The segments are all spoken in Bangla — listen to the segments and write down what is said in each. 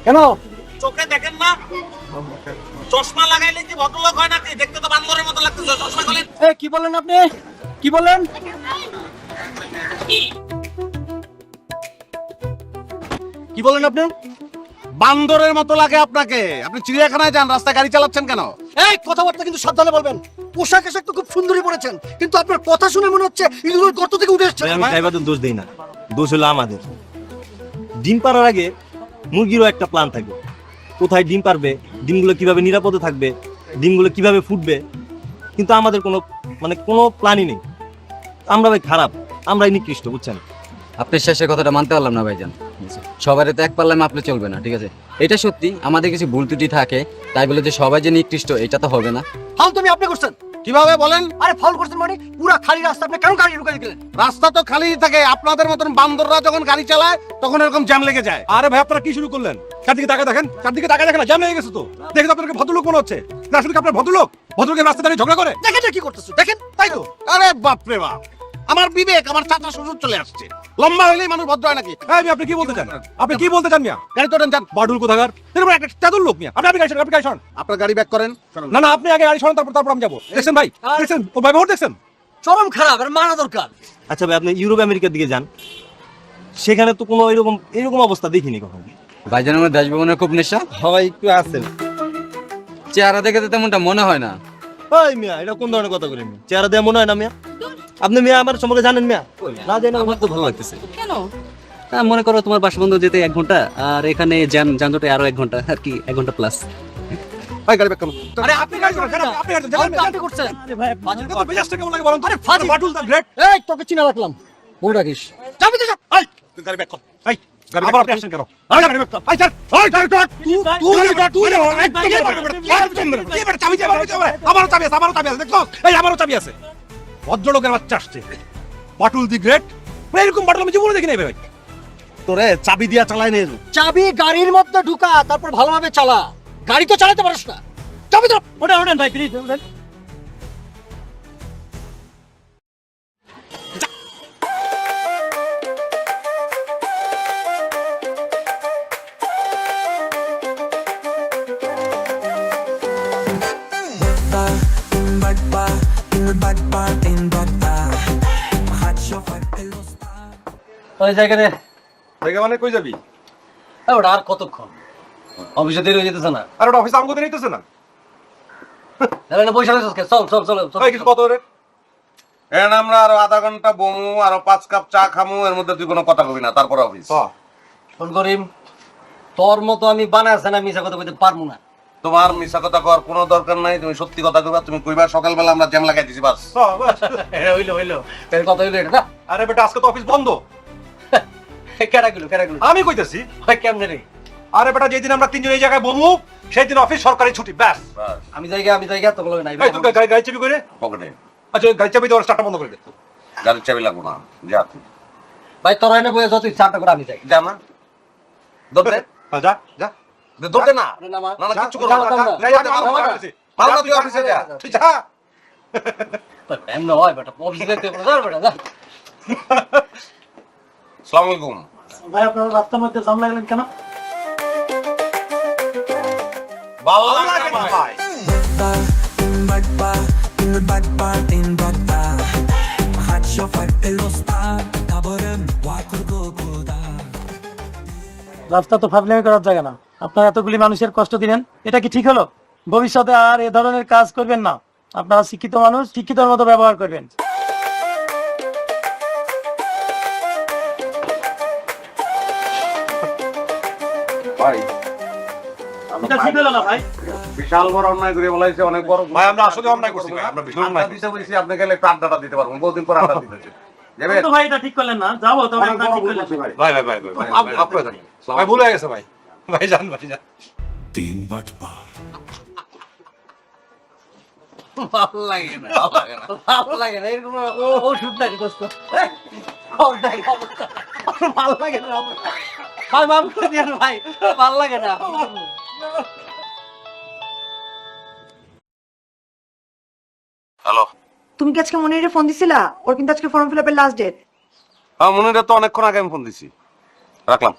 কেন? চোখে দেখেন না? চশমা লাগাইলে কি ভদ্রলোক হয় নাকি? দেখতে তো বান্দরের মতো লাগতেছে। চশমা খুলেন। কি বললেন আপনি? কি বললেন? কি বললেন আপনি? বান্দরের মতো লাগে আপনাকে। আপনি চিড়িয়াখানায় যান, রাস্তায় গাড়ি চালাচ্ছেন কেন? এই কথাবার্তা কিন্তু সাবধানে বলবেন। পোশাক আশাক তো খুব সুন্দরই পরেছেন, কিন্তু আপনার কথা শুনে মনে হচ্ছে ইঁদুরের গর্ত থেকে উঠে এসেছে। আমি ড্রাইভারদের দোষ দিই না, দোষ হলো আমাদের। ডিম পাড়ার আগে মুরগিরও একটা প্ল্যান থাকে, কোথায় ডিম পারবে, ডিমগুলো কিভাবে নিরাপদে থাকবে, ডিমগুলো কিভাবে ফুটবে, কিন্তু আমাদের কোনো প্ল্যানই নেই। আমরা ভাই খারাপ, আমরাই নিকৃষ্ট, বুঝছেন? আপনি শেষের কথাটা মানতে পারলাম না ভাইজান। সবারই তো এক পাল্লায় মাপলে চলবে না, ঠিক আছে? এটা সত্যি আমাদের কিছু ভুল ত্রুটি থাকে, তাই বলে যে সবাই যে নিকৃষ্ট এটা তো হবে না। ফাউল তুমি আপনি করছেন। কিভাবে বলেন? আরে ফাউল করছেন মানে পুরা খালি রাস্তা আপনি কেন গাড়ি ঢুকাই দিলেন? রাস্তা তো খালি থাকে। আপনাদের মতন বান্দররা যখন গাড়ি চালায় তখন এরকম জ্যাম লেগে যায়। আরে ভাই আপনারা কি শুরু করলেন? চারদিকে তাকায় দেখেন, চারদিকে তাকায় দেখেন, জ্যাম লেগে গেছে তো। দেখে তো আপনাকে ভদ্রলোক মনে হচ্ছে না? আসলে কি আপনার ভদ্রলোক? ভদ্রলোকের রাস্তা দাঁড়িয়ে ঝগড়া করে? দেখেন না কি করতেছো, দেখেন তাই তো। আরে বাপ রে বাপ, আমার বিবেক, আমার চাচা শ্বশুর চলে আসছে। লম্বা হইলেই মানুষ ভদ্র হয় নাকি? হ্যাঁ আপনি কি বলতে চান? আপনি কি বলতে চান মিয়া? গাড়ি তোলেন, যান। বাডুল কোথাকার, এরকম একটা চাদুর লোক মিয়া। আপনি গাড়ি সরান, আপনি গাড়ি সরান। আপনার গাড়ি ব্যাক করেন। না না, আপনি আগে গাড়ি সরান, তারপর আমি যাবো। দেখছেন ভাই, দেখছেন ওর ব্যবহার দেখছেন? চরম খারাপ, আর মানা দরকার। আচ্ছা ভাই, আপনি ইউরোপ আমেরিকার দিকে যান, সেখানে তো কোনো এরকম অবস্থা দেখিনি কখনো। ভাইজান আমার দেশ ভ্রমণের খুব নেশা, সবাই একটু আছেন। চেহারা দেখে তো তেমনটা মনে হয় না। ওই মিয়া, এটা কোন ধরনের কথা বলেন? চেহারা দেওয়া মনে হয় না মিয়া? আপনি মিয়া আমার সম্পর্কে জানেন মিয়া? না জানেন? আমার তো ভালো লাগতেছে। কেন? মনে করো তোমার বাসবন্ধ যেতে 1 ঘন্টা, আর এখানে যানজটে আরো 1 ঘন্টা, আর কি 1 ঘন্টা প্লাস। ভাই গাড়ি ব্যাক করুন। আরে আপনি গাড়ি সরান, আপনি গাড়ি সরান, আপনি করছেন। এটা তো মেজাজটা কেমন লাগে বলুন তো? আরে বাডুল দা গ্রেট। এই তোকে চিনা রাখলাম, মনে রাখিস। যাবি তো যা। এই তুই গাড়ি ব্যাক কর। এই আবার আপনি আসেন কেন? এই গাড়ি ব্যাক কর। এই স্যার, এই গাড়ি ব্যাক। আমারও চাবি আছে। ভদ্রলোকের বাচ্চা আসছে, বাটুল দি গ্রেট। এরকম বাটুল আমি জীবনে দেখি নাই ভাই। তোরে চাবি দিয়া চালায় নিয়ে যাবো। চাবি গাড়ির মধ্যে ঢুকা, তারপর ভালোভাবে চালা। গাড়ি তো চালাতে পারিস না। চাবি তো ওঠেন ভাই, প্লিজ ওঠেন। ওই জায়গাতে জায়গা মানে কই যাবি? ওটা আর কতক্ষণ? অফিসে দেরি হয়ে যেতেছে না? আর ওটা অফিসে আমগো নিতেছে না। পয়সা চল চল চল চল। এই কিছু কত রে? এখন আমরা আরো আধা ঘন্টা বমু, আরো 5 কাপ চা খামু, এর মধ্যে তুই কোনো কথা কবি না, তারপর অফিস। ফোন করিম, তোর মতো আমি বানাইছে না মিছা কথা বলতে পারবো না। তোমার মিছা কথা কওয়ার কোনো দরকার নাই। তুমি সত্যি কথা কইবা। তুমি কইবা সকালবেলা আমরা জ্যাম লাগাই দিছি, বাস। হইলো এর কথা হইলো এটা না? আরে বেটা আজকে তো অফিস বন্ধ। কেডা গেলো আমি কইতেছি। ভাই কেমনে রে? আরে বেটা যেদিন আমরা তিনজন এই জায়গায় বমু সেই দিন অফিস সরকারি ছুটি, ব্যাস। আমি জায়গা তো বলবে নাই। এই তুই গাড়ি চাবি করে পকেটে আচ্ছা গাড়ি চাবি দেওয়ার স্টার্টটা বন্ধ করে দে। গাড়ির চাবি লাগবো না, যা তুই। ভাই তোর এনে বইয়া যত ইচ্ছা করে আমি যাই। যা না, দৌড়তে যা যা দৌড়তে না, নামা। না না কিচ্ছু করবো না। ভালো না, তুই অফিসে যা। তুই যা। এমন হয় বেটা, অফিসে যেতে হবে না বেটা, যা। আসসালামু আলাইকুম। ভাই আপনারা রাস্তার মধ্যে জাম লাগলেন কেন? ভালো লাগে না ভাই। রাস্তা তো ফাজলামি করার জায়গা না। আপনারা এতগুলি মানুষের কষ্ট দিলেন, এটা কি ঠিক হলো? ভবিষ্যতে আর এ ধরনের কাজ করবেন না। আপনারা শিক্ষিত মানুষ, শিক্ষিতর মতো ব্যবহার করবেন। ভাই এটা ঠিক হলো না ভাই। বিশাল বড় অন্যায় করে বলাইছে, অনেক বড়। ভাই আমরা আসলে অন্যায় করছি ভাই, আমরা ভীষণ অন্যায় করছি। দিতে বলেছি, আপনি গেলে একটু আড্ডাটা দিতে পারবেন। বহুদিন পর আড্ডা দিতেছে। যাবেন? তো ভাই এটা ঠিক করলেন না। যাবো তবে অনেক আপনারা বড় ঠিক ভুল করলেন। করছি ভাই। ভাই ভাই ভাই ভাই আপনারা জানেন ভাই, ভুল হয়ে গেছে ভাই। ভাই জান যান। ভালো লাগে না, ভালো লাগে না এরকম ওষুধ নাই দোস্ত। ভালো লাগে না ভাই, মাফ করে দিন ভাই, ভালো লাগে না। হ্যালো। তুমি কি আজকে মনিরে ফোন দিছিলা? ওর কিন্তু আজকে ফর্ম ফিল আপের লাস্ট ডেট। হ্যাঁ মনিরা তো অনেকক্ষণ আগে আমি ফোন দিছি, রাখলাম।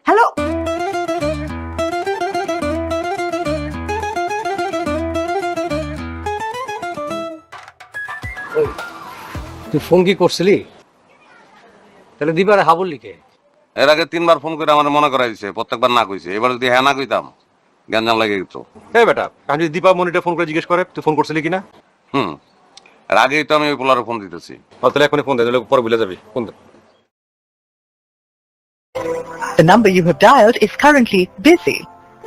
হ্যালো, তুই ফোন কি করছিলি? তাহলে দিবারে হাবুল লিখে এর আগে 3বার ফোন করে আমার মনে করাই দিছে, প্রত্যেকবার না কইছে। এবার যদি হ্যাঁ না কইতাম গ্যাঞ্জাম লাগে গেত। এই বেটা, আমি যদি দীপা মনিটা ফোন করে জিজ্ঞেস করে তুই ফোন করছিলি কিনা, এর আগেই তো আমি ওই পোলারে ফোন দিতেছি। তাহলে এখনই ফোন দে, তাহলে পরে ভুলে যাবি। ফোন দে। The number you have dialed is currently busy.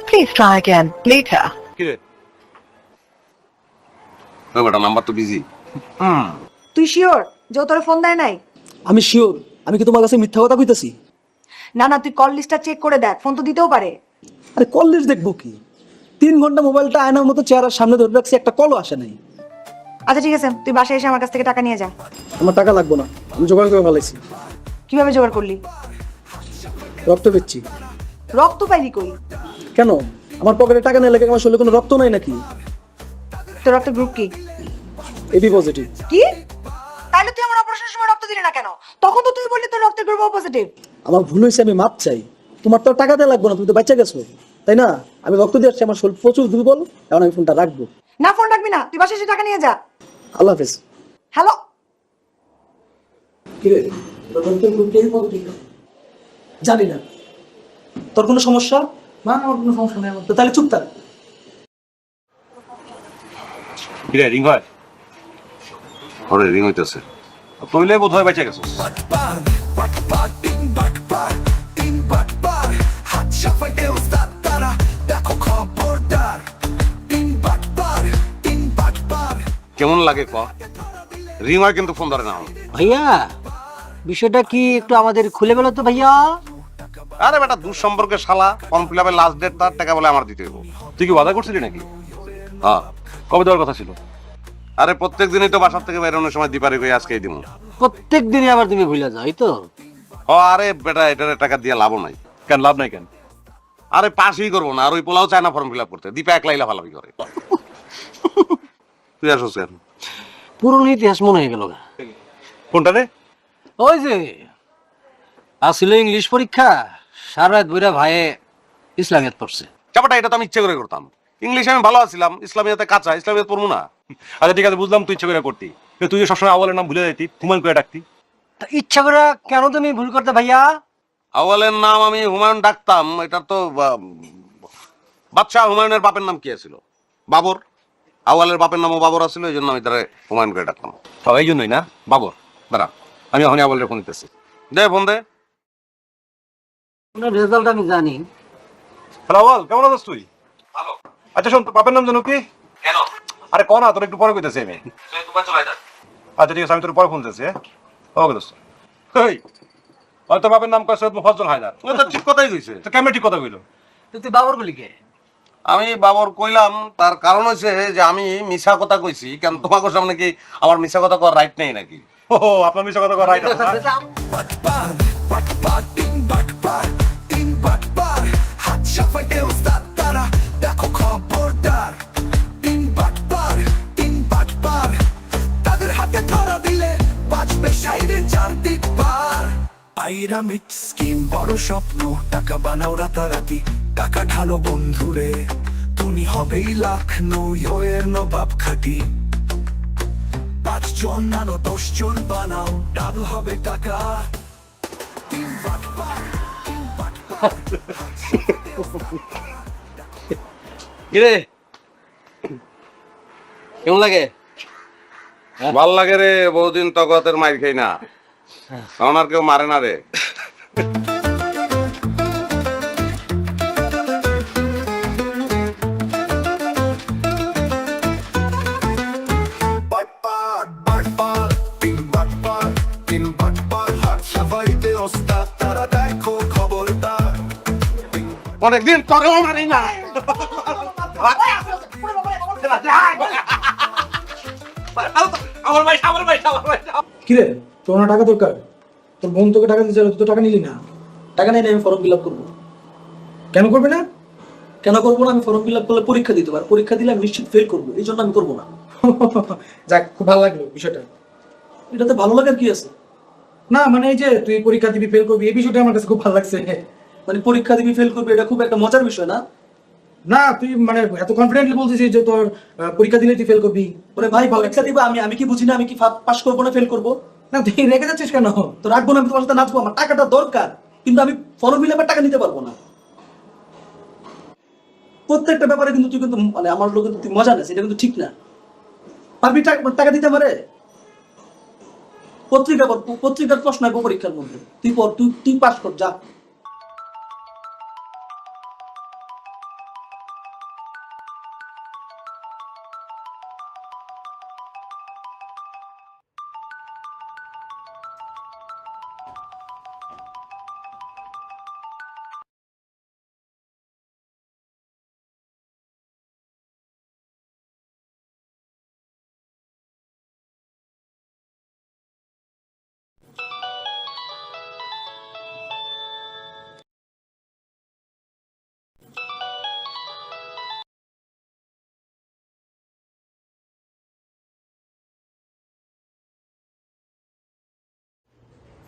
Please try again later. কি রে? ওই বেটা নাম্বার তো বিজি। তুই শিওর যে ও তোর ফোন দেয় নাই? আমি শিওর। আমি কি তোমার কাছে মিথ্যা কথা কইতাছি? না না, তুই কল লিস্টটা চেক করে দেখ, ফোন তো দিতেও পারে। আরে কল লিস্ট দেখবো কি? 3 ঘন্টা মোবাইলটা আয়নার মতো চেহারার সামনে ধরে রাখছি, একটা কলও আসে নাই। আচ্ছা ঠিক আছে, তুই বাসায় এসে আমার কাছ থেকে টাকা নিয়ে যা। আমার টাকা লাগবে না, আমি জোগাড় করে ফেলাইছি। কিভাবে জোগাড় করলি? রক্ত পেচ্ছি। রক্ত পাইলি কই? কেন, আমার পকেটে টাকা নেই লাগে আমার শরীরে কোনো রক্ত নাই নাকি? তোর রক্তের গ্রুপ কি? AB positive. কি? তাহলে তুই আমার অপারেশনের সময় রক্ত দিলি না কেন? তখন তো তুই বললি তোর রক্তের গ্রুপ ও পজিটিভ। আমার ভুল হয়েছে, আমি মাপ চাই। তোমার তো টাকা দেওয়া লাগবে না, তুমি তো বাচ্চা গেছো, তাই না? আমি রক্ত দিয়ে আসছি, আমার শরীর প্রচুর দুর্বল, এখন আমি ফোনটা রাখবো। না, ফোন রাখবি না, তুই বাসায় এসে টাকা নিয়ে যা। আল্লাহ হাফেজ। হ্যালো, কিরে রক্তের গ্রুপ কি পজিটিভ? জানি না। তোর কোনো সমস্যা? না, আমার কোনো সমস্যা নেই। তো তাহলে চুপ থাক। কি রে, রিং হয়? ওরে রিং হইতেছে। তইলে বোধহয় বেঁচে গেছিস। কেমন লাগে ক? রিং হয় কিন্তু ফোন ধরে না। ভাইয়া, বিষয়টা কি একটু আমাদের খুলে বলো তো ভাইয়া। আরে বেটা, দূর সম্পর্কে শালা, ফর্ম ফিল আপের লাস্ট ডেট তার টাকা বলে আমার দিতে হইব। তুই কি ওয়াদা করছিলি নাকি? হ্যাঁ। কবে দেওয়ার কথা ছিল? আরে প্রত্যেক দিনই তো বাসার থেকে বেরোনোর সময় দিপারি কই আজকেই দিমু। প্রত্যেক দিনই আবার তুমি ভুলে যাও, এই তো। আরে বেটা, এটার টাকা দিয়ে লাভ নাই। কেন লাভ নাই কেন? আরে পাসই করবো না, আর ওই পোলাও চায় না ফর্ম ফিল আপ করতে। দীপা একলাই লাফালাফি করে। তুই আসোস কেন? পুরনো ইতিহাস মনে হয়ে গেল। কোনটা রে? ওই যে আসলে ইংলিশ পরীক্ষা, সারা রাত বইরা ভাইয়ে ইসলামিয়াত পড়ছে। চাপাটা, এটা তো আমি ইচ্ছে করে করতাম। ইংলিশে আমি ভালো আছিলাম, ইসলামিয়াতে কাঁচা, ইসলামিয়াত পড়বো না। আচ্ছা ঠিক আছে, বুঝলাম তুই ইচ্ছে করে করতি, কিন্তু তুই যে সবসময় আওয়ালের নাম ভুলে যাইতি, হুমায়ুন করে ডাকতি। তা ইচ্ছা করে কেন তুমি ভুল করতে ভাইয়া? আওয়ালের নাম আমি হুমায়ুন ডাকতাম, এটা তো বাদশাহ হুমায়ুনের বাপের নাম কি ছিল? বাবর। আওয়ালের বাপের নামও বাবর আছিল, এই জন্য আমি তারা হুমায়ুন করে ডাকতাম। এই জন্যই না বাবর। দাঁড়া, আমি এখন আওয়ালের ফোন দিতেছি। দে ফোন দে। রেজাল্ট আমি জানি। হ্যালো আওয়াল, কেমন আছিস তুই? ভালো। আচ্ছা শোন, তোর বাপের নাম জানো কি? কেন? আরে ক না, তোর একটু পরে কইতেছি আমি। তুই দুবার চলে যা। আচ্ছা ঠিক আছে, আমি তোর পরে ফোন দিতেছি। ওকে দোস্ত। এই তোর বাপের নাম কয় সৈয়দ মুফাজ্জল হায়দার। ও তো ঠিক কথাই কইছে। তো কেমন ঠিক কথা কইলো? তুই বাবর বলি কে? আমি বাবর কইলাম, তার কারণ হচ্ছে যে আমি মিছা কথা কইছি। কেন তোমাকে সামনে কি আমার মিছা কথা করার রাইট নেই নাকি? ও আপনার মিশা কথা কয় রাইট আছে না? পাইরামিড স্কিম, বড় স্বপ্ন, টাকা বানাও রাতারাতি, টাকা ঢালো বন্ধুরে, তুমি হবেই লাখনৌ এর নবাব খাটি। 5 জন নানো 10 জন বানাও, ডাবল হবে টাকা। কিরে কেমন লাগে? ভাল লাগে রে, বহুদিন তগতের মাইর খাই না। কারণ আর কেউ মারে না রে। অনেকদিন তরেও মারি না। কিরে, তোর না টাকা দরকার? তোর বোন তোকে টাকা দিতে, তুই তো টাকা নিলি না। টাকা নেই, আমি ফর্ম ফিল আপ করবো। কেন করবি না? কেন করবো না? আমি ফর্ম ফিল আপ করলে পরীক্ষা দিতে পারবো, পরীক্ষা দিলে আমি নিশ্চিত ফেল করবো, এই জন্য আমি করবো না। যাক, খুব ভালো লাগলো বিষয়টা। এটাতে ভালো লাগার কি আছে? না মানে এই যে তুই পরীক্ষা দিবি, ফেল করবি, এই বিষয়টা আমার কাছে খুব ভালো লাগছে। মানে পরীক্ষা দিবি, ফেল করবি, এটা খুব একটা মজার বিষয় না? না তুই মানে এত কনফিডেন্টলি বলছিস যে তোর পরীক্ষা দিলে তুই ফেল করবি। ওরে ভাই পরীক্ষা দিব আমি কি বুঝি না আমি কি পাস করবো না ফেল করবো? না তুই রেখে যাচ্ছিস কেন? তো রাখবো না, আমি তোমার সাথে নাচবো, আমার টাকাটা দরকার, কিন্তু আমি ফর্ম ফিল আপের টাকা নিতে পারবো না। প্রত্যেকটা ব্যাপারে কিন্তু তুই কিন্তু মানে আমার লোক কিন্তু তুই মজা নেস, এটা কিন্তু ঠিক না। পারবি টাকা দিতে পারে? পত্রিকার প্রশ্ন আসবো পরীক্ষার মধ্যে, তুই পর, তুই পাস কর যা।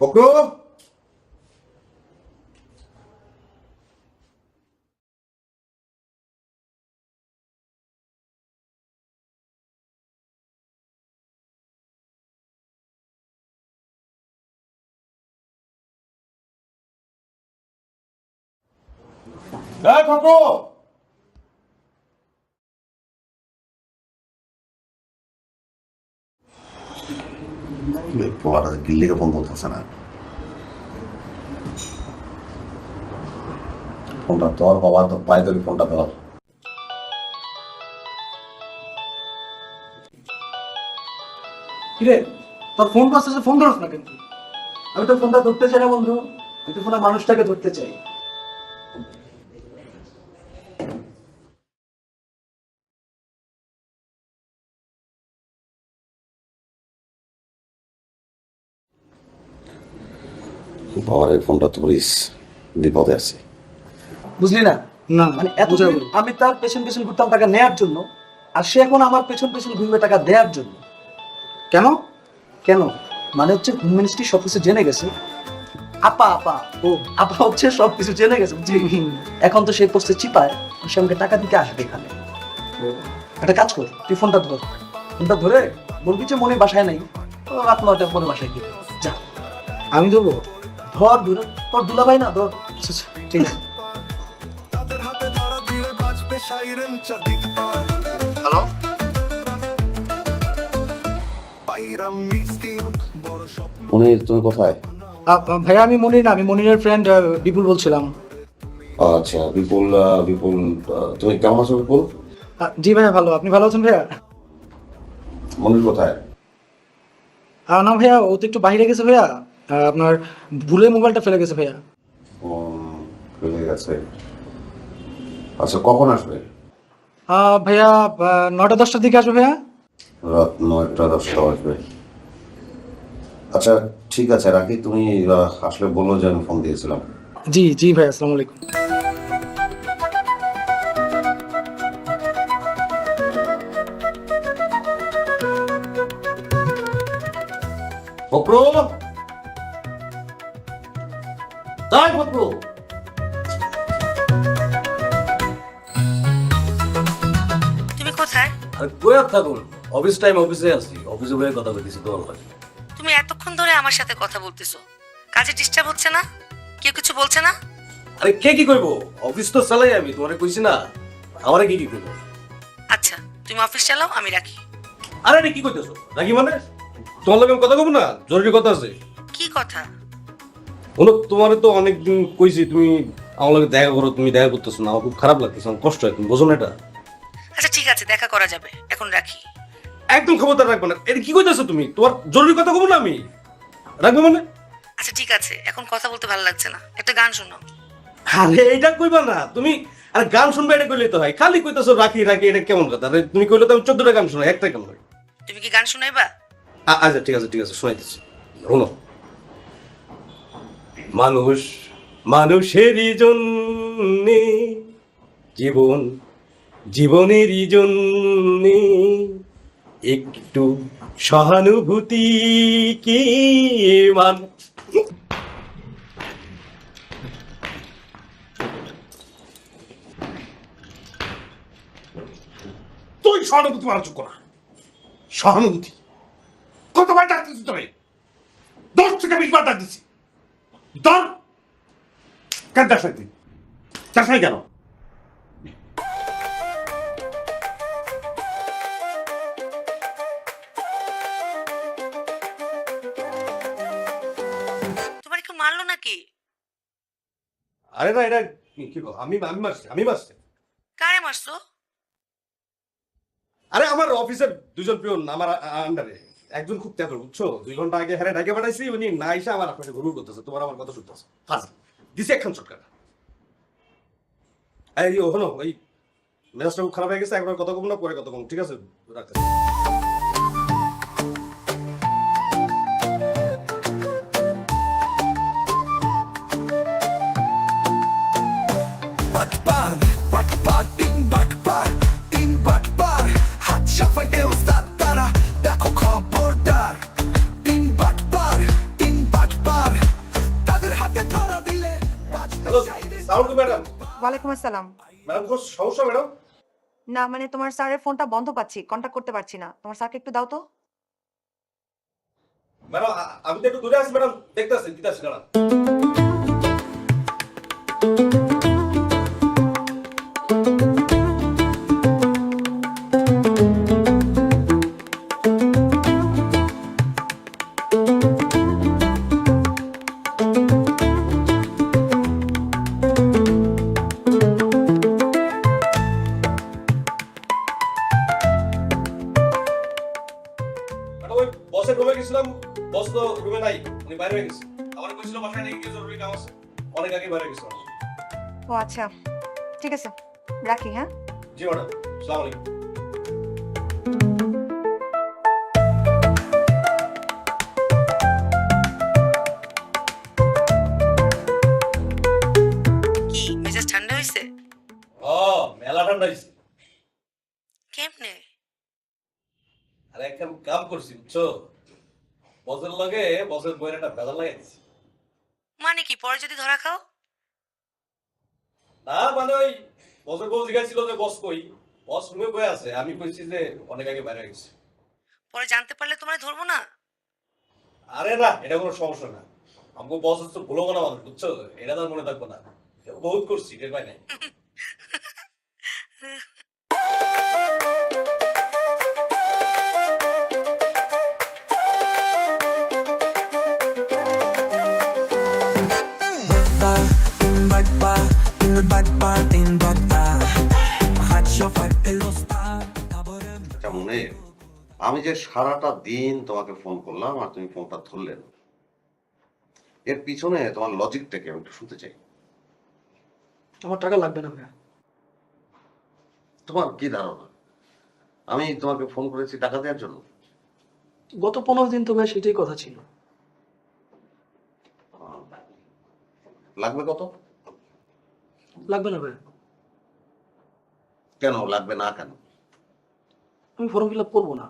ফকরু, এই ফকরু, পোলাটা গিল্লিকে ফোন বলতেছে না, ফোনটা ধর বাবা, তো পায়ে ধরি ফোনটা ধর। কিরে তোর ফোন বাজতেছে, ফোন ধরছ না কিন্তু? আমি তো ফোনটা ধরতে চাই না বন্ধু, আমি তো ফোনে মানুষটাকে ধরতে চাই। বাবার এই ফোনটা ধরিস, বিপদে আছে। বুঝলি না? না মানে এত আমি তার পেছন পেছন ঘুরতাম টাকা নেয়ার জন্য, আর সে এখন আমার পেছন পেছন ঘুরবে টাকা দেওয়ার জন্য। কেন? কেন মানে হচ্ছে হোম মিনিস্ট্রি সবকিছু জেনে গেছে। আপা হচ্ছে সবকিছু জেনে গেছে, বুঝলি? এখন তো সেই পোস্টে চিপায়, সে আমাকে টাকা দিতে আসবে এখানে। একটা কাজ কর, তুই ফোনটা ধর, ফোনটা ধরে বলবি যে মনে বাসায় নাই, রাত 9টায় মনে বাসায় গিয়ে যা। আমি ধরবো? ধর ধরে, তোর দুলাভাই না, ধর। ঠিক আছে। হ্যালো মনির, তুমি কোথায়? ভাইয়া আমি মনির না, আমি মনিরের ফ্রেন্ড বিপুল বলছিলাম। আচ্ছা বিপুল, তুমি কেমন আছো বিপুল? জি ভাইয়া ভালো, আপনি ভালো আছেন ভাইয়া? মনির কোথায়? না ভাইয়া ও তো একটু বাইরে গেছে ভাইয়া, আপনার ভুলে মোবাইলটা ফেলে গেছে ভাইয়া। ফেলে গেছে। আচ্ছা কখন আসবে? ভাইয়া 9টা-10টার দিকে আসবে ভাইয়া। রাত 9টা-10টা আসবে। আচ্ছা ঠিক আছে রাখি, তুমি আসলে বললো যে আমি ফোন দিয়েছিলাম। জি জি ভাইয়া, আসসালামু আলাইকুম। ফকরু, তাই ফকরু, তুমি কোথায়? আর কই থাকুন, অফিস টাইম অফিসে আছি, অফিসে বসে কথা বলতেছি তোমার কাছে। তুমি এতক্ষণ ধরে আমার সাথে কথা বলতেছো, কাজে ডিস্টার্ব হচ্ছে না? কেউ কিছু বলছে না? আরে কে কি করবো, অফিস তো চালাই আমি, তোমারে কইছি না আমারে কি করবো। আচ্ছা তুমি অফিস চালাও, আমি রাখি। আরে আরে কি কইতেছো নাকি, মানে তোমার লগে আমি কথা কব না, জরুরি কথা আছে। কি কথা? বলো, তোমারে তো অনেকদিন কইছি তুমি আমার লগে দেখা করো, তুমি দেখা করতেছো না, আমার খুব খারাপ লাগতেছে, আমার কষ্ট হয়, তুমি বোঝো না এটা? আচ্ছা ঠিক আছে, দেখা করা যাবে, এখন রাখি। একদম খবরদার রাখবো না। এটা কি কইতেছো তুমি? তোমার জরুরি কথা কব না আমি, রাখবো মানে? আচ্ছা ঠিক আছে, এখন কথা বলতে ভালো লাগছে না, একটা গান শোনাও। আরে এইটা কইবা না তুমি, আর গান শুনবে এটা কইলে তো হয়, খালি কইতেছো রাখি রাখি, এটা কেমন কথা? আরে তুমি কইলে তো আমি 14টা গান শোনাই, একটা কেমন হয়? তুমি কি গান শোনাইবা? আচ্ছা ঠিক আছে ঠিক আছে, শোনাইতেছি, শোনো। মানুষ মানুষেরই জন্যে জীবন, জীবনেরই জন্যে একটু সহানুভূতি কি মান। সহানুভূতি মারা যোগ্য না। সহানুভূতি কতবার ডাক দিচ্ছি তোরে? 10 থেকে 20 বার ডাক দিচ্ছি। ধর কেন যাস নাই তুই? যাস নাই কেন? তোমার কেউ মারলো নাকি? আরে না, এটা কি আমি মারছি। কারে মারছো? আরে আমার অফিসের দুজন পিয়ন আমার আন্ডারে, একজন খুব তেজ, বুঝছো? 2 ঘন্টা আগে হেরে ডাকে পাঠাইছি, উনি না এসে আমার আপনাকে গরুর করতেছে, তোমার আমার কথা শুনতেছে। ফাঁসি দিছে একখান চটকাটা। এই হলো ওই মেজাজটা খুব খারাপ হয়ে গেছে, একবার কথা কম না, পরে কথা কম, ঠিক আছে? রাখতেছি। Bakbar, bakbar, tin bakbar, tin bakbar, হাত সাফাটে ওস্তাদ তারা, দেখো খবরদার। তিন বাটবার, তাদের হাতে ধরা দিলে হ্যালো, সালাম ম্যাডাম। ওয়ালাইকুম আসসালাম। ম্যাডাম কোনো সমস্যা ম্যাডাম? না মানে তোমার স্যারের ফোনটা বন্ধ পাচ্ছি, কন্টাক্ট করতে পারছি না। তোমার স্যারকে একটু দাও তো। ম্যাডাম আমি তো একটু দূরে আছি ম্যাডাম, দেখতেছি দিতেছি ম্যাডাম। বসের রুমে গেছিলাম, বস তো রুমে নাই, উনি বাইরে হয়ে গেছে। আমার কইছিল বাসায় নাকি কিছু জরুরি কাম আছে, অনেক আগে বাইরে গেছিলাম। ও আচ্ছা, ঠিক আছে, রাখি। হ্যাঁ, জি ম্যাডাম, আসসালামু আলাইকুম। কি মেজাজ ঠান্ডা হয়েছে? ও মেলা ঠান্ডা হয়েছে। কেমনে? আরে একদম কাম করছি, বুঝছো? বসের লগে বসের বইয়ের একটা ভেজাল লাগাইছি। মানে কি, পরে যদি ধরা খাও? না মানে ওই বসের বউ জিজ্ঞাসা যে বস কই, বস রুমে বয়ে আছে, আমি কইছি যে অনেক আগে বাইরে গেছে। পরে জানতে পারলে তোমায় ধরবো না? আরে না, এটা কোনো সমস্যা না। আমাকে বস হচ্ছে ভুলো না মানুষ, বুঝছো? এটা তার মনে থাকবো না, বহুত করছি, টের পাই নাই। আচ্ছা মনে, আমি যে সারাটা দিন তোমাকে ফোন করলাম আর তুমি ফোনটা ধরলে না, এর পিছনে তোমার লজিকটাকে আমি একটু শুনতে চাই। আমার টাকা লাগবে না ভাইয়া। তোমার কি ধারণা আমি তোমাকে ফোন করেছি টাকা দেওয়ার জন্য? গত 15 দিন তো ভাই সেটাই কথা ছিল। লাগবে কত? লাগবে না ভাইয়া। কেন লাগবে না? কেন? আমি ফর্ম ফিল আপ করবো না।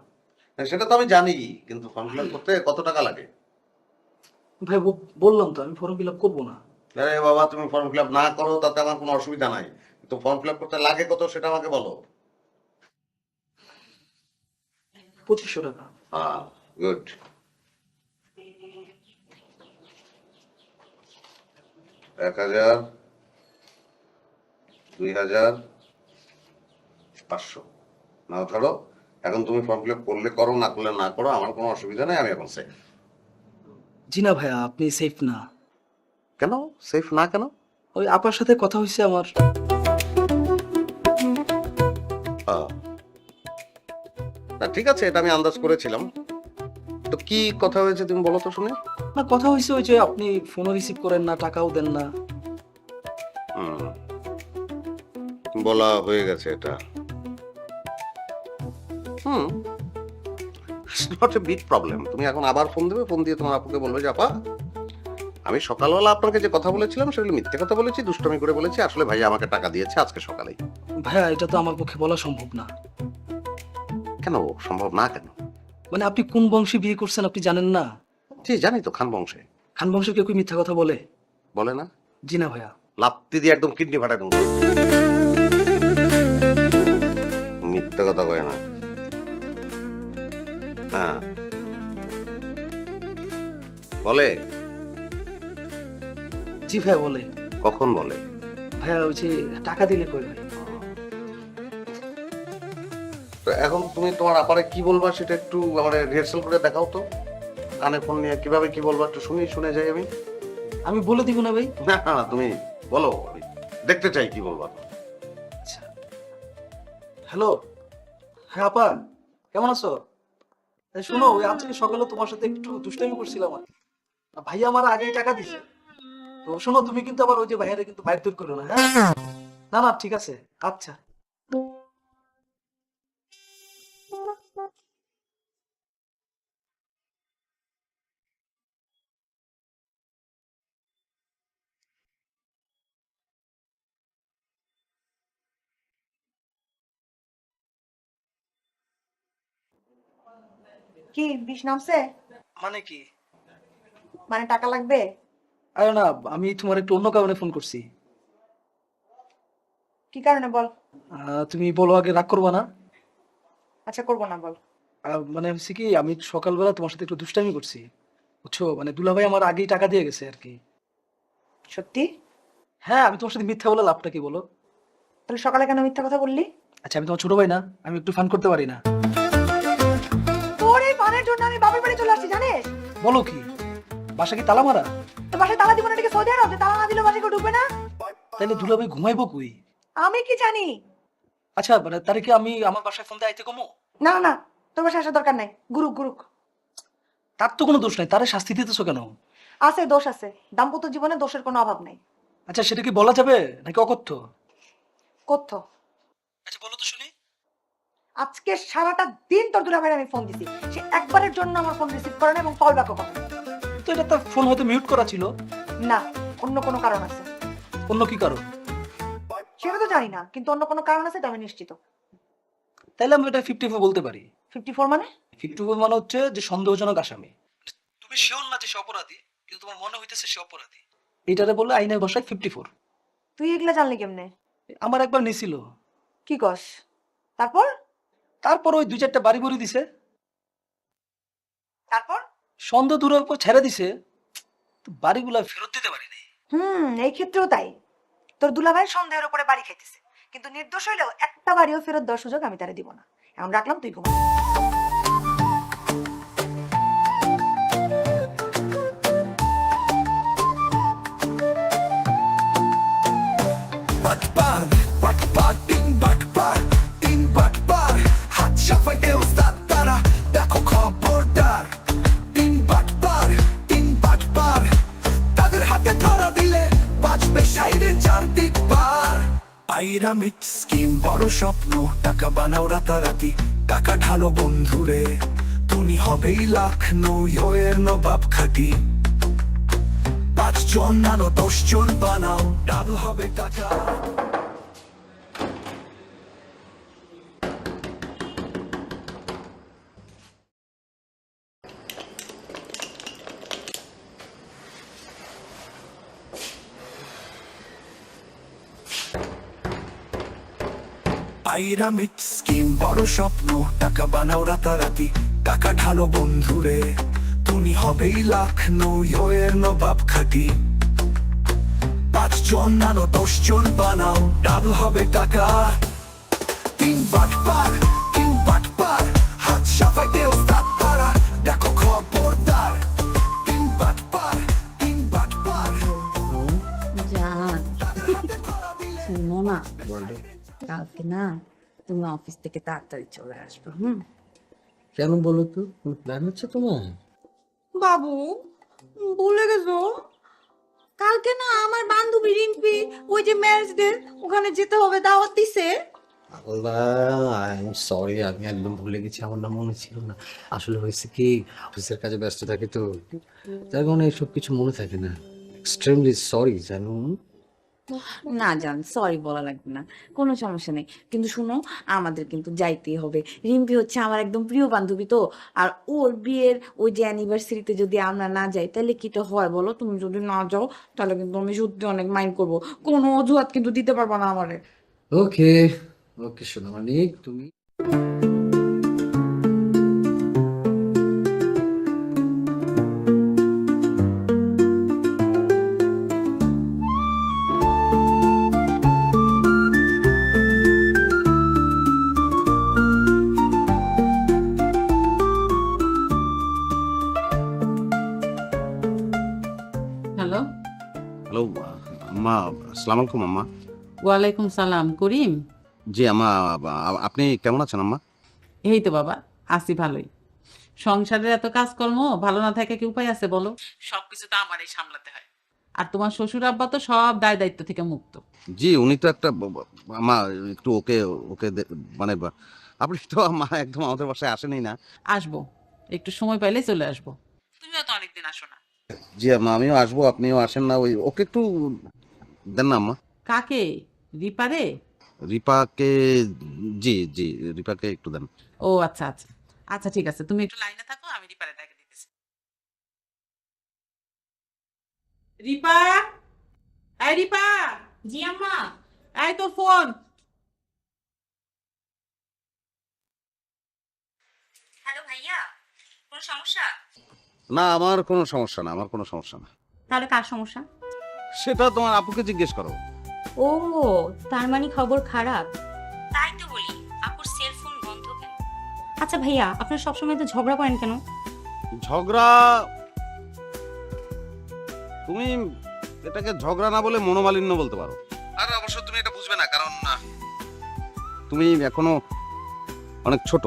সেটা তো আমি জানি, কিন্তু ফর্ম ফিল আপ করতে কত টাকা লাগে? ভাই বললাম তো আমি ফর্ম ফিল আপ করবো না। আরে বাবা, তুমি ফর্ম ফিল আপ না করো তাতে আমার কোনো অসুবিধা নাই, তো ফর্ম ফিল আপ করতে লাগে কত সেটা আমাকে বলো। 2500 টাকা। হ্যাঁ, গুড। এক 1000, 2000, 500 না ধরো। এখন তুমি ফর্ম ফিল আপ করলে করো, না করলে না করো, আমার কোনো অসুবিধা নেই, আমি এখন সেফ। জি না ভাইয়া, আপনি সেফ না। কেন সেফ না? কেন? ওই আপার সাথে কথা হয়েছে আমার। না ঠিক আছে, এটা আমি আন্দাজ করেছিলাম। তো কি কথা হয়েছে তুমি বলো তো শুনে। না কথা হয়েছে ওই যে আপনি ফোনও রিসিভ করেন না, টাকাও দেন না। বলা হয়ে গেছে এটা। Not a big problem. তুমি এখন আবার ফোন দেবে, ফোন দিয়ে তোমার আপুকে বলবে যে আপা আমি সকালবেলা আপনাকে যে কথা বলেছিলাম সেগুলো মিথ্যে কথা বলেছি, দুষ্টমি করে বলেছি, আসলে ভাইয়া আমাকে টাকা দিয়েছে আজকে সকালেই। ভাইয়া এটা তো আমার পক্ষে বলা সম্ভব না। কেন সম্ভব না? কেন? মানে আপনি কোন বংশে বিয়ে করছেন আপনি জানেন না? জি জানি তো, খান বংশে। খান বংশের কেউ কি মিথ্যা কথা বলে? বলে না? জি না ভাইয়া। লাত্তি দিয়ে একদম কিডনি ফাটাই দেবো। মিথ্যা কথা কয় না। হ্যাঁ বলে। জি ভাইয়া বলে। কখন বলে? ভাইয়া ওই যে টাকা দিলে কই ভাই। তো এখন তুমি তোমার আপারে কি বলবা সেটা একটু আমার রিহার্সাল করে দেখাও তো। কানে ফোন নিয়ে কিভাবে কি বলবা একটু শুনে যাই আমি। আমি বলে দিব না ভাই। না না তুমি বলো, আমি দেখতে চাই কি বলবা। আচ্ছা হ্যালো, হ্যাঁ আপা কেমন আছো? শোনো ওই আজকে সকালে তোমার সাথে একটু দুষ্টামি করছিলাম আর কি। ভাইয়া আমার আগেই টাকা দিছে। তো শোনো তুমি কিন্তু আবার ওই যে ভাইয়ারে কিন্তু বাইর দূর করো না, হ্যাঁ? না না ঠিক আছে, আচ্ছা। কি বিষ নামছে? মানে কি? মানে টাকা লাগবে? আরে না, আমি তোমার একটু অন্য কারণে ফোন করছি। কি কারণে বল? তুমি বলো আগে, রাগ করবা না? আচ্ছা করবো না, বল। মানে হচ্ছে কি, আমি সকালবেলা তোমার সাথে একটু দুষ্টামি করছি, বুঝছো? মানে দুলাভাই আমার আগেই টাকা দিয়ে গেছে আর কি। সত্যি? হ্যাঁ, আমি তোমার সাথে মিথ্যা বলে লাভটা কি বলো? তাহলে সকালে কেন মিথ্যা কথা বললি? আচ্ছা আমি তোমার ছোট ভাই না, আমি একটু ফান করতে পারি না? তোর এই ফানের জন্য আমি বাপের বাড়ি চলে আসছি, জানিস? বলো কি, বাসা কি তালা মারা? তো বাসায় তালা দিব না, এটাকে সৌদি আরব, যে তালা না দিলে বাসায় কেউ ঢুকবে না? তাহলে দুলাভাই ঘুমাইবো কই? আমি কি জানি? আচ্ছা মানে তারে কি আমি আমার বাসায় ফোন দিয়ে আইতে কমো? না না, তোর বাসায় আসার দরকার নাই। গুরুক গুরুক। তার তো কোনো দোষ নাই, তারে শাস্তি দিতেছো কেন? আছে, দোষ আছে। দাম্পত্য জীবনে দোষের কোনো অভাব নেই। আচ্ছা সেটা কি বলা যাবে নাকি অকথ্য? কথ্য। আচ্ছা বলো তো শুনি। আজকে সারাটা দিন তোর দুলাভাইয়ের আমি ফোন দিছি, সে একবারের জন্য আমার ফোন রিসিভ করে না এবং কল ব্যাকও করে না। তো এটা তার ফোন হয়তো মিউট করা ছিল। না, অন্য কোনো কারণ আছে। অন্য কি কারণ? সেটা তো জানি না, কিন্তু অন্য কোনো কারণ আছে, এটা আমি নিশ্চিত। তাইলে আমি এটা 54 বলতে পারি। 54 মানে? 54 মানে হচ্ছে যে সন্দেহজনক আসামি। তুমি শিওর না যে সে অপরাধী, কিন্তু তোমার মনে হইতেছে সে অপরাধী। এটারে বলে আইনের ভাষায় 54। তুই এগুলা জানলি কেমনে? আমার একবার নিছিল। কি কস? তারপর? তারপর ওই 2-4টা বাড়ি বড়ি দিছে। তারপর? সন্দেহ দূরের উপর ছেড়ে দিছে, তো বাড়িগুলা ফেরত দিতে পারি নাই। এই ক্ষেত্রেও তাই। তোর দুলাভাই সন্দেহের উপরে বাড়ি খাইতেছে, কিন্তু নির্দোষ হইলেও একটা বাড়িও ফেরত দেওয়ার সুযোগ আমি তারে দিব না। এখন রাখলাম, তুই ঘুমা। বাটপার বাটপার তিন বাটপার তিন বাটপার হাত সাফাইতে ওস্তাদ তারা, দেখো খবরদার। তিন বাটপার তিন বাটপার, তাদের হাতে ধরা দিলে বাঁচবে সাইডে চারদিক পার। পাইরামিড স্কিম, বড় স্বপ্ন, টাকা বানাও রাতারাতি, টাকা ঢালো বন্ধুরে, তুমি হবেই লাখনৌ এর নবাব খাটি। 5 জন নানো 10 জন বানাও, ডাবল হবে টাকা। পাইরামিড স্কিম, বড় স্বপ্ন, টাকা বানাও রাতারাতি, টাকা ঢালো বন্ধুরে, তুমি হবেই লাখনৌ এর নবাব খাটি। 5 জন নানো 10 জন বানাও, ডাবল হবে টাকা। তিন বাটপার হাত সাফাইতে ওস্তাদ তারা, দেখো খবরদার। তিন বাটপার জান, শুনো না, কালকে না তুমি অফিস থেকে তাড়াতাড়ি চলে আসবে। কেন বলো তো, কোনো প্ল্যান হচ্ছে তোমার? বাবু ভুলে গেছো, কালকে না আমার বান্ধবী রিম্পি ওই যে ম্যারেজ ডে, ওখানে যেতে হবে, দাওয়াত দিছে। আই এম সরি, আমি একদম ভুলে গেছি, আমার নাম মনে ছিল না। আসলে হয়েছে কি, অফিসের কাজে ব্যস্ত থাকি তো, তার কারণে এইসব কিছু মনে থাকে না। এক্সট্রিমলি সরি জানো। না জান, সরি বলা লাগবে না, কোনো সমস্যা নেই। কিন্তু শুনো, আমাদের কিন্তু যাইতেই হবে। রিম্পি হচ্ছে আমার একদম প্রিয় বান্ধবী তো, আর ওর বিয়ের ওই যে অ্যানিভার্সারিতে যদি আমরা না যাই তাহলে কি তো হয় বলো? তুমি যদি না যাও তাহলে কিন্তু আমি সত্যি অনেক মাইন্ড করবো। কোনো অজুহাত কিন্তু দিতে পারবো না আমারে। ওকে ওকে সোনামণি, তুমি হ্যালো, হ্যালো আম্মা, আসসালামু আলাইকুম আম্মা। ওয়ালাইকুম সালাম। করিম? জি আম্মা, আপনি কেমন আছেন আম্মা? এই তো বাবা, আছি ভালোই। সংসারের এত কাজকর্ম, ভালো না থাকে কি উপায় আছে বলো? সবকিছু তো আমারই সামলাতে হয়। আর তোমার শ্বশুর আব্বা তো সব দায় দায়িত্ব থেকে মুক্ত। জি, উনি তো একটা আম্মা একটু ওকে ওকে মানে আপনি তো আম্মা একদম আমাদের বাসায় আসেনই না। আসবো, একটু সময় পাইলে চলে আসবো। তুমিও তো অনেকদিন আসো না। জি আম্মা, আমিও আসবো, আপনিও আসেন না। ওই ওকে একটু দেন না আম্মা। কাকে? রিপারে? রিপাকে? জি জি, রিপাকে একটু দেন। ও আচ্ছা আচ্ছা, আচ্ছা ঠিক আছে, তুমি একটু লাইনে থাকো, আমি রিপারে ডেকে দিতেছি। রিপা, এই রিপা। জি আম্মা। এই তোর ফোন। হ্যালো ভাইয়া, কোনো সমস্যা? না, আমার কোনো সমস্যা না, আমার কোনো সমস্যা না। তাহলে কার সমস্যা? সেটা তোমার আপুকে জিজ্ঞেস করো। ও, তার মানে খবর খারাপ। তাই তো বলি, আপুর সেলফোন বন্ধ কেন? আচ্ছা ভাইয়া, আপনারা সবসময় তো ঝগড়া করেন কেন? ঝগড়া? তুমি এটাকে ঝগড়া না বলে মনোমালিন্য বলতে পারো। আর অবশ্য তুমি এটা বুঝবে না, কারণ তুমি এখনো অনেক ছোট।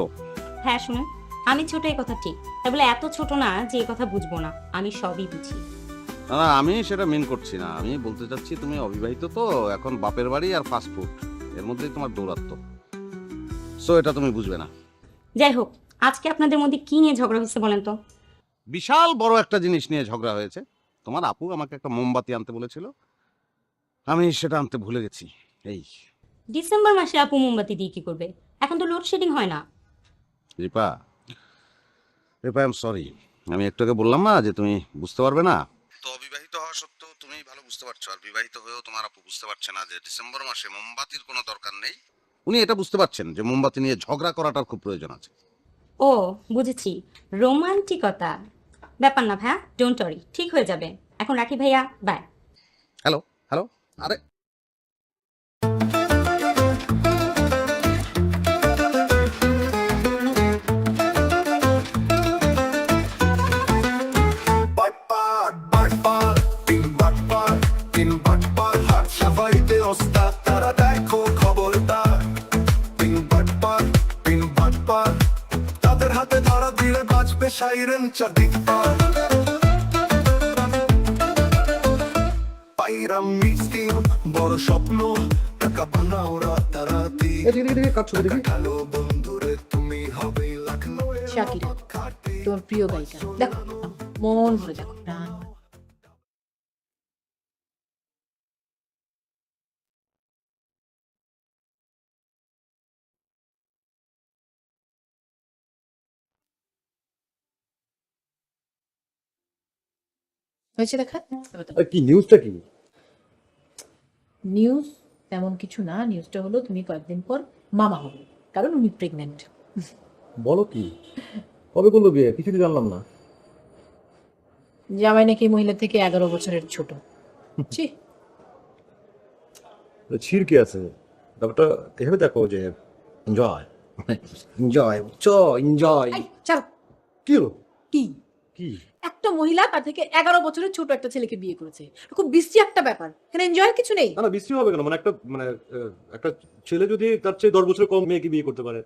হ্যাঁ শুনেন, আমি ছোট, এই কথা ঠিক, তাই বলে এত ছোট না যে এই কথা বুঝবো না। আমি সবই বুঝি। না, আমি সেটা মিন করছি না। আমি বলতে চাচ্ছি তুমি অবিবাহিত তো, এখন বাপের বাড়ি আর ফাস্ট ফুড এর মধ্যেই তোমার দৌরাত্ম। সো এটা তুমি বুঝবে না। যাই হোক, আজকে আপনাদের মধ্যে কি নিয়ে ঝগড়া হচ্ছে বলেন তো? বিশাল বড় একটা জিনিস নিয়ে ঝগড়া হয়েছে। তোমার আপু আমাকে একটা মোমবাতি আনতে বলেছিল, আমি সেটা আনতে ভুলে গেছি। এই ডিসেম্বর মাসে আপু মোমবাতি দিয়ে কি করবে? এখন তো লোডশেডিং হয় না। Ripa, Ripa I am sorry. আমি একটু আগে বললাম না যে তুমি বুঝতে পারবে না। তো অবিবাহিত হওয়া সত্ত্বেও তুমি ভালো বুঝতে পারছো, আর বিবাহিত হয়েও তোমার আপু বুঝতে পারছে না যে ডিসেম্বর মাসে মোমবাতির কোনো দরকার নেই। উনি এটা বুঝতে পারছেন যে মোমবাতি নিয়ে ঝগড়া করাটার খুব প্রয়োজন আছে। ও বুঝেছি, রোমান্টিকতা ব্যাপার না ভাইয়া, ডোন্ট ওয়ারি, ঠিক হয়ে যাবে। এখন রাখি ভাইয়া, বাই। হ্যালো হ্যালো, আরে বাটপার বাটপার তিন বাটপার তিন বাটপার হাত সাফাইতে ওস্তাদ তারা দেখো খবরদার। তিন বাটপার তাদের হাতে ধরা দিলে বাজবে সাইরেন চারদিক পার। পাইরাম মিষ্টি বড় স্বপ্ন, টাকা বানাও রাতারাতি, টাকা ঢালো বন্ধুরে তুমি হবে লখনৌ। শাকিরা, তোর প্রিয় গায়িকা, দেখো মন ভরে দেখো, প্রাণ ভরে। হয়েছে দেখা? কি নিউজটা কি? নিউজ তেমন কিছু না, নিউজটা হলো তুমি কয়েকদিন পর মামা হবে, কারণ উনি প্রেগনেন্ট। বলো কি? কবে করলো বিয়ে? কিছুই জানলাম না। জামাই নাকি মহিলা থেকে 11 বছরের ছোট। ছি, ছিড় কি আছে? ব্যাপারটা এভাবে দেখো যে এনজয় এনজয় এনজয়। এই, ছাড়ো। কি হলো? কি কি? একটা মহিলা তার থেকে 11 বছরের ছোট একটা ছেলেকে বিয়ে করেছে, খুব বিশ্রী একটা ব্যাপার, এখানে এনজয়ের কিছু নেই। না না, বিশ্রী হবে কেন? মানে একটা ছেলে যদি তার চেয়ে 10 বছরের কম মেয়েকে বিয়ে করতে পারে,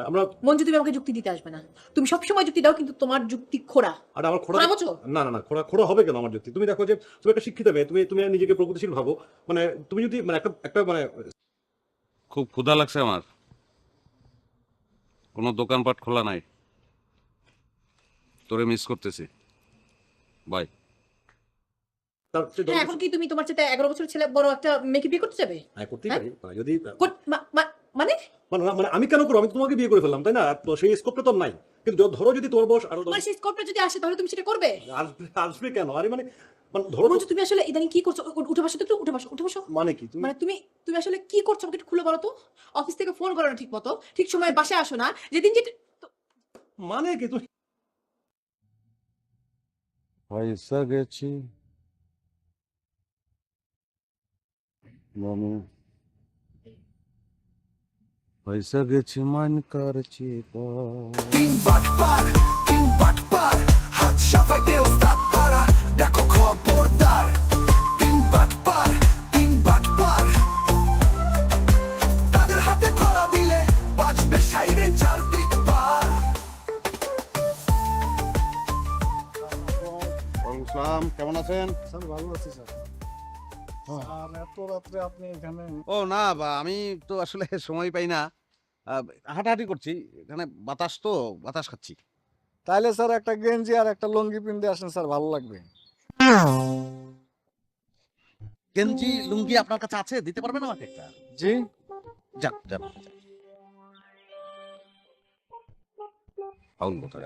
আমরা মঞ্জু, তুমি আমাকে যুক্তি দিতে আসবে না। তুমি সবসময় যুক্তি দাও, কিন্তু তোমার যুক্তি খোড়া। আর আমার খোড়া খোড়া বোঝো? না না না, খোড়া খোড়া হবে কেন আমার যুক্তি? তুমি দেখো যে তুমি একটা শিক্ষিত মেয়ে, তুমি নিজেকে প্রগতিশীল ভাবো। মানে তুমি যদি মানে একটা মানে খুব ক্ষুধা লাগছে আমার, কোনো দোকানপাট খোলা নাই, তোরে মিস করতেছি। বাই। তার চেয়ে 10 হ্যাঁ, এখন কি তুমি তোমার চেয়ে 11 বছরের ছেলে বড় একটা মেয়েকে বিয়ে করতে যাবে? হ্যাঁ, করতেই পারি। যদি মানে মানে আমি কেন করবো? আমি তো তোমাকে বিয়ে করে ফেললাম, তাই না? তো সেই স্কোপটা তো নাই। কিন্তু ধরো যদি তোমার বয়স আরো তোমার সেই স্কোপটা যদি আসে, তাহলে তুমি সেটা করবে? আসবে কেন? আরে মানে মানে ধরো তো- মঞ্জু তুমি আসলে ইদানিং কি করছো? উঠে বসো তো, একটু উঠে বসো, উঠে বসো। মানে কি তুমি মানে তুমি তুমি আসলে কি করছো আমাকে একটু খুলে বলো তো। অফিস থেকে ফোন করো না ঠিক মতো, ঠিক সময়ে বাসায় আসো না, যেদিন যেটা মানে কি তুমি পয়সা গেছি মামু পয়সা গেছি মান করছি তিন বাটপার হাত সাফাইতে ওস্তাদ পাড়া, দেখো খবরদার। তিন বাটপার তাদের হাতে ধরা দিলে বাজবে সাইরেন চারদিক পার। ইসলাম কেমন আছেন? স্যার ভালো আছি স্যার। আর এত রাত্রে আপনি এখানে? ও না আমি তো আসলে সময় পাই না, হাঁটাহাঁটি করছি, এখানে বাতাস তো বাতাস খাচ্ছি। তাইলে স্যার একটা গেঞ্জি আর একটা লুঙ্গি পিনতে আসেন স্যার, ভালো লাগবে। গেঞ্জি লুঙ্গি আপনার কাছে আছে? দিতে পারবেন আমাকে একটা? জি যান যান। ফাউল কোথায়?